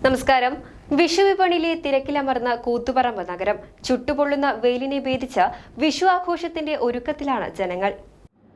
നമസ്കാരം. വിഷു വിപണിയിലെ തിരക്കിലമർന്ന കൂത്തുപറമ്പ് നഗരം. ചുട്ടുപൊള്ളുന്ന വെയിലിനെ ഭേദിച്ച വിഷു ആഘോഷത്തിന്റെ ഒരുക്കത്തിലാണ് ജനങ്ങൾ.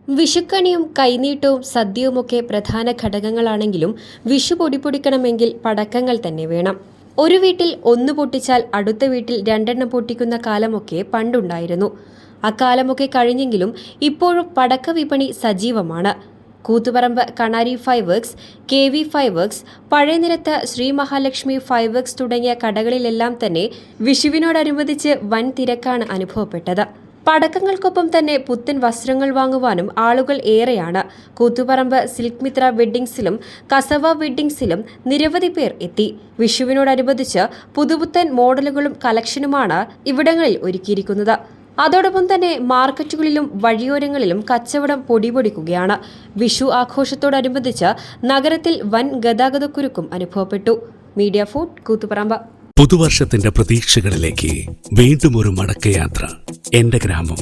വിഷുക്കണിയും കൈനീട്ടവും സദ്യയുമൊക്കെ പ്രധാന ഘടകങ്ങളാണെങ്കിലും വിഷു പൊടിപ്പൊടിക്കണമെങ്കിൽ പടക്കങ്ങൾ തന്നെ വേണം. ഒരു വീട്ടിൽ ഒന്ന് പൊട്ടിച്ചാൽ അടുത്ത വീട്ടിൽ രണ്ടെണ്ണം പൊട്ടിക്കുന്ന കാലമൊക്കെ പണ്ടുണ്ടായിരുന്നു. അക്കാലമൊക്കെ കഴിഞ്ഞെങ്കിലും ഇപ്പോഴും പടക്ക വിപണി സജീവമാണ്. കൂത്തുപറമ്പ് കണാരി ഫൈവർക്സ്, KV ഫൈവർക്സ്, പഴയനിരത്ത് ശ്രീ മഹാലക്ഷ്മി ഫൈവർക്സ് തുടങ്ങിയ കടകളിലെല്ലാം തന്നെ വിഷുവിനോടനുബന്ധിച്ച് വൻ തിരക്കാണ് അനുഭവപ്പെട്ടത്. പടക്കങ്ങൾക്കൊപ്പം തന്നെ പുത്തൻ വസ്ത്രങ്ങൾ വാങ്ങുവാനും ആളുകൾ ഏറെയാണ്. കൂത്തുപറമ്പ് സിൽക്ക് മിത്ര വെഡ്ഡിംഗ്സിലും കസവ വെഡ്ഡിംഗ്സിലും നിരവധി പേർ എത്തി. വിഷുവിനോടനുബന്ധിച്ച് പുതുപുത്തൻ മോഡലുകളും കളക്ഷനുമാണ് ഇവിടങ്ങളിൽ ഒരുക്കിയിരിക്കുന്നത്. അതോടൊപ്പം തന്നെ മാർക്കറ്റുകളിലും വഴിയോരങ്ങളിലും കച്ചവടം പൊടിപൊടിക്കുകയാണ്. വിഷു ആഘോഷത്തോടനുബന്ധിച്ച് നഗരത്തിൽ വൻ ഗതാഗതക്കുരുക്കും അനുഭവപ്പെട്ടു. മീഡിയ ഫുഡ്, കൂത്തുപറമ്പ്. പുതുവർഷത്തിന്റെ പ്രതീക്ഷകളിലേക്ക് വീണ്ടും ഒരു മടക്കയാത്ര. എന്റെ ഗ്രാമം,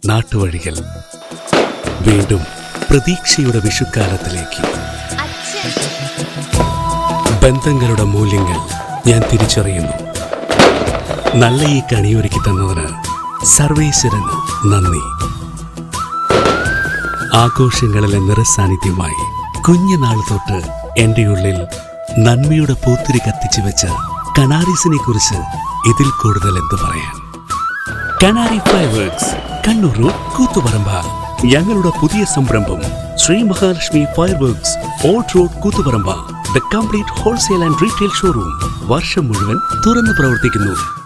നാട്ടുവഴികൾ. വീണ്ടും പ്രതീക്ഷയുടെ വിഷുക്കാലത്തിലേക്ക്. ബന്ധങ്ങളുടെ മൂല്യങ്ങൾ ഞാൻ തിരിച്ചറിയുന്നു. നല്ല ഈ കണിയൊരുക്കി തന്നതിന് സർവേശ്വരന് നന്ദി. ആഘോഷങ്ങളിലെ നിറസാന്നിധ്യമായി കുഞ്ഞുനാൾ തൊട്ട് എന്റെ ഉള്ളിൽ നന്മയുടെ പൂത്തിരി കത്തിച്ചു വെച്ച കണാരീസിനെ കുറിച്ച് ഇതിൽ കൂടുതൽ എന്തു പറയാൻ. കണാരി ഫൈവർക്സ്, കണ്ണൂർ റോഡ്, കൂത്തുപറമ്പ. ഞങ്ങളുടെ പുതിയ സംരംഭം Shri Mahalakshmi fireworks, old road, Koothuparamba. The complete wholesale and retail showroom വർഷം മുഴുവൻ തുറന്നു പ്രവർത്തിക്കുന്നു.